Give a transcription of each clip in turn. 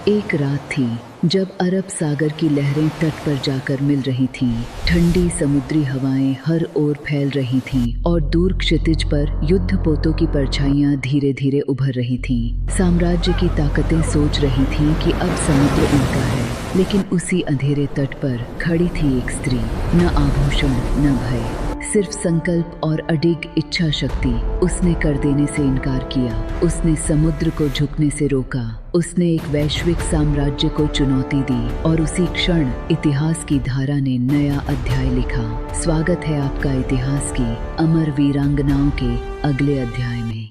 एक रात थी जब अरब सागर की लहरें तट पर जाकर मिल रही थीं। ठंडी समुद्री हवाएं हर ओर फैल रही थीं और दूर क्षितिज पर युद्धपोतों की परछाइयां धीरे धीरे उभर रही थीं। साम्राज्य की ताकतें सोच रही थीं कि अब समुद्र उनका है, लेकिन उसी अंधेरे तट पर खड़ी थी एक स्त्री। न आभूषण न भय, सिर्फ संकल्प और अडिग इच्छा शक्ति। उसने कर देने से इनकार किया, उसने समुद्र को झुकने से रोका, उसने एक वैश्विक साम्राज्य को चुनौती दी और उसी क्षण इतिहास की धारा ने नया अध्याय लिखा। स्वागत है आपका इतिहास की अमर वीरांगनाओं के अगले अध्याय में।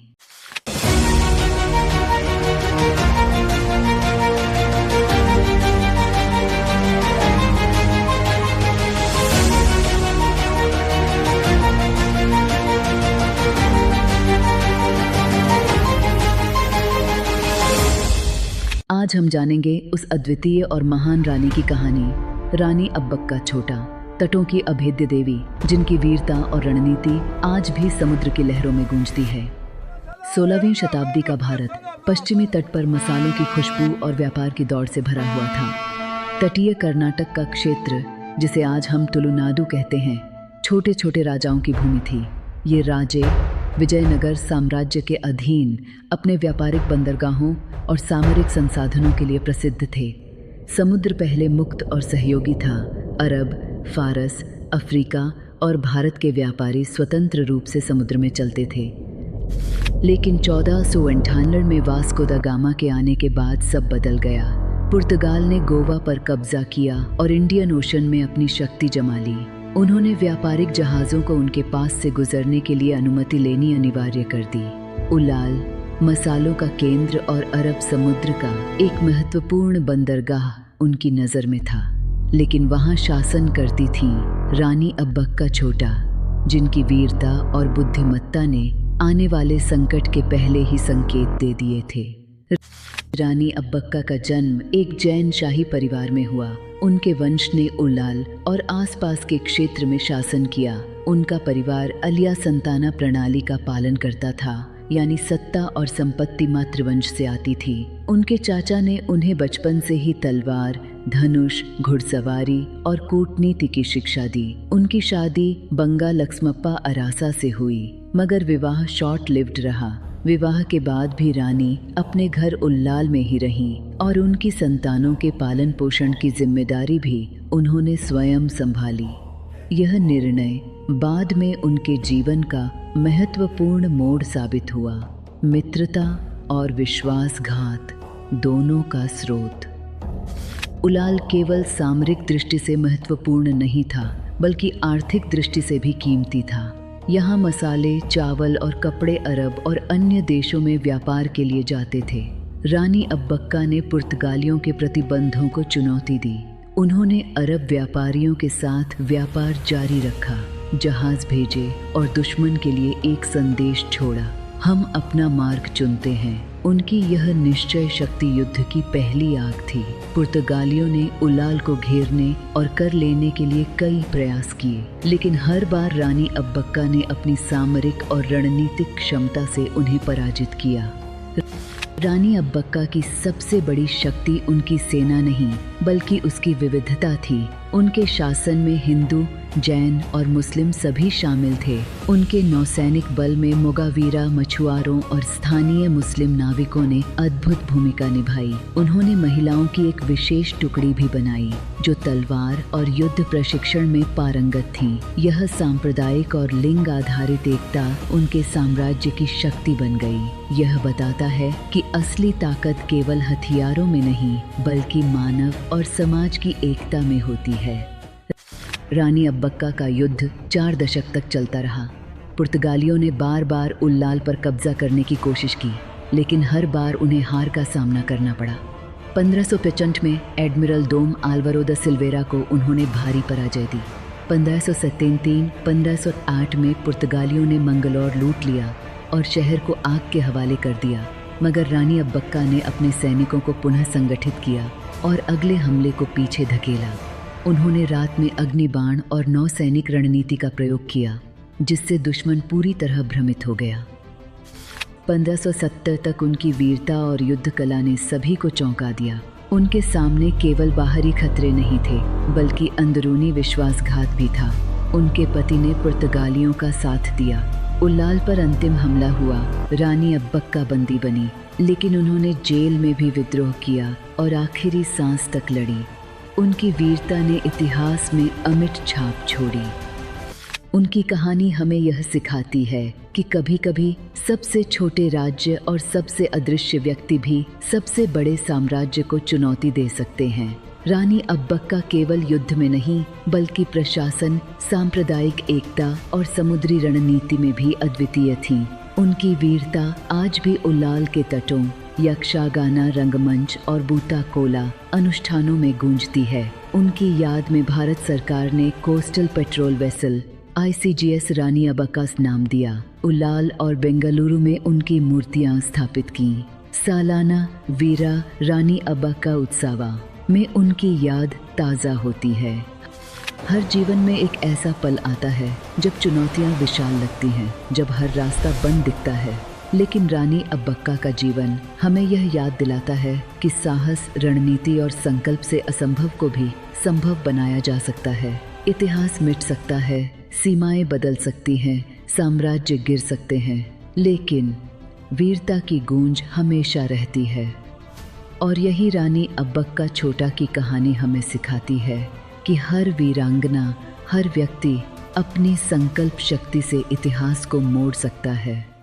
आज हम जानेंगे उस अद्वितीय और महान रानी की कहानी, रानी अब्बक्का छोटा, तटों की अभेद्य देवी, जिनकी वीरता और रणनीति आज भी समुद्र की लहरों में गूंजती है। 16वीं शताब्दी का भारत पश्चिमी तट पर मसालों की खुशबू और व्यापार की दौड़ से भरा हुआ था। तटीय कर्नाटक का क्षेत्र, जिसे आज हम तुलुनाडु कहते हैं, छोटे छोटे राजाओं की भूमि थी। ये राजे विजयनगर साम्राज्य के अधीन अपने व्यापारिक बंदरगाहों और सामरिक संसाधनों के लिए प्रसिद्ध थे। समुद्र पहले मुक्त और सहयोगी था। अरब, फारस, अफ्रीका और भारत के व्यापारी स्वतंत्र रूप से समुद्र में चलते थे। लेकिन 1498 में वास्को दा गामा के आने के बाद सब बदल गया। पुर्तगाल ने गोवा पर कब्जा किया और इंडियन ओशन में अपनी शक्ति जमा ली। उन्होंने व्यापारिक जहाज़ों को उनके पास से गुजरने के लिए अनुमति लेनी अनिवार्य कर दी। उलाल मसालों का केंद्र और अरब समुद्र का एक महत्वपूर्ण बंदरगाह उनकी नज़र में था, लेकिन वहाँ शासन करती थी रानी अब्बक्का छोटा, जिनकी वीरता और बुद्धिमत्ता ने आने वाले संकट के पहले ही संकेत दे दिए थे। रानी अब्बक्का का जन्म एक जैन शाही परिवार में हुआ। उनके वंश ने उलाल और आसपास के क्षेत्र में शासन किया। उनका परिवार अलिया संताना प्रणाली का पालन करता था, यानी सत्ता और संपत्ति मातृवंश से आती थी। उनके चाचा ने उन्हें बचपन से ही तलवार, धनुष, घुड़सवारी और कूटनीति की शिक्षा दी। उनकी शादी बंगा लक्ष्मप्पा अरासा से हुई, मगर विवाह शॉर्ट लिव्ड रहा। विवाह के बाद भी रानी अपने घर उल्लाल में ही रहीं और उनकी संतानों के पालन पोषण की जिम्मेदारी भी उन्होंने स्वयं संभाली। यह निर्णय बाद में उनके जीवन का महत्वपूर्ण मोड़ साबित हुआ। मित्रता और विश्वासघात दोनों का स्रोत। उलाल केवल सामरिक दृष्टि से महत्वपूर्ण नहीं था, बल्कि आर्थिक दृष्टि से भी कीमती था। यहाँ मसाले, चावल और कपड़े अरब और अन्य देशों में व्यापार के लिए जाते थे। रानी अब्बक्का ने पुर्तगालियों के प्रतिबंधों को चुनौती दी। उन्होंने अरब व्यापारियों के साथ व्यापार जारी रखा, जहाज भेजे और दुश्मन के लिए एक संदेश छोड़ा, हम अपना मार्ग चुनते हैं। उनकी यह निश्चय शक्ति युद्ध की पहली आग थी। पुर्तगालियों ने उलाल को घेरने और कर लेने के लिए कई प्रयास किए, लेकिन हर बार रानी अब्बक्का ने अपनी सामरिक और रणनीतिक क्षमता से उन्हें पराजित किया। रानी अब्बक्का की सबसे बड़ी शक्ति उनकी सेना नहीं, बल्कि उसकी विविधता थी। उनके शासन में हिंदू, जैन और मुस्लिम सभी शामिल थे। उनके नौसैनिक बल में मोगावीरा, मछुआरों और स्थानीय मुस्लिम नाविकों ने अद्भुत भूमिका निभाई। उन्होंने महिलाओं की एक विशेष टुकड़ी भी बनाई, जो तलवार और युद्ध प्रशिक्षण में पारंगत थीं। यह सांप्रदायिक और लिंग आधारित एकता उनके साम्राज्य की शक्ति बन गई। यह बताता है कि असली ताकत केवल हथियारों में नहीं, बल्कि मानव और समाज की एकता में होती है। रानी अब्बक्का का युद्ध 4 दशक तक चलता रहा। पुर्तगालियों ने बार बार उल्लाल पर कब्जा करने की कोशिश की, लेकिन हर बार उन्हें हार का सामना करना पड़ा। 1565 में admiral Dom Alvaro da Silveira को उन्होंने भारी पराजय दी। 1587-1508 में पुर्तगालियों ने मंगलौर लूट लिया और शहर को आग के हवाले कर दिया, मगर रानी अब्बक्का ने अपने सैनिकों को पुनः संगठित किया और अगले हमले को पीछे धकेला। उन्होंने रात में अग्निबाण और नौसैनिक रणनीति का प्रयोग किया, जिससे दुश्मन पूरी तरह भ्रमित हो गया। 1570 तक उनकी वीरता और युद्ध कला ने सभी को चौंका दिया। उनके सामने केवल बाहरी खतरे नहीं थे, बल्कि अंदरूनी विश्वासघात भी था। उनके पति ने पुर्तगालियों का साथ दिया। उल्लाल पर अंतिम हमला हुआ। रानी अब्बक्का बंदी बनी, लेकिन उन्होंने जेल में भी विद्रोह किया और आखिरी सांस तक लड़ी। उनकी वीरता ने इतिहास में अमिट छाप छोड़ी। उनकी कहानी हमें यह सिखाती है कि कभी-कभी सबसे छोटे राज्य और सबसे अदृश्य व्यक्ति भी सबसे बड़े साम्राज्य को चुनौती दे सकते हैं। रानी अब्बक्का केवल युद्ध में नहीं, बल्कि प्रशासन, सांप्रदायिक एकता और समुद्री रणनीति में भी अद्वितीय थीं। उनकी वीरता आज भी उल्लाल के तटों, यक्षगाना रंगमंच और बूता कोला अनुष्ठानों में गूंजती है। उनकी याद में भारत सरकार ने कोस्टल पेट्रोल वेसल ICGS रानी अब्बक्का नाम दिया। उल्लाल और बेंगलुरु में उनकी मूर्तियां स्थापित की। सालाना वीरा रानी अब्बक्का उत्सवा में उनकी याद ताज़ा होती है। हर जीवन में एक ऐसा पल आता है जब चुनौतियां विशाल लगती हैं, जब हर रास्ता बंद दिखता है। लेकिन रानी अब्बक्का का जीवन हमें यह याद दिलाता है कि साहस, रणनीति और संकल्प से असंभव को भी संभव बनाया जा सकता है। इतिहास मिट सकता है, सीमाएं बदल सकती हैं, साम्राज्य गिर सकते हैं, लेकिन वीरता की गूंज हमेशा रहती है। और यही रानी अब्बक्का छोटा की कहानी हमें सिखाती है कि हर वीरांगना, हर व्यक्ति अपनी संकल्प शक्ति से इतिहास को मोड़ सकता है।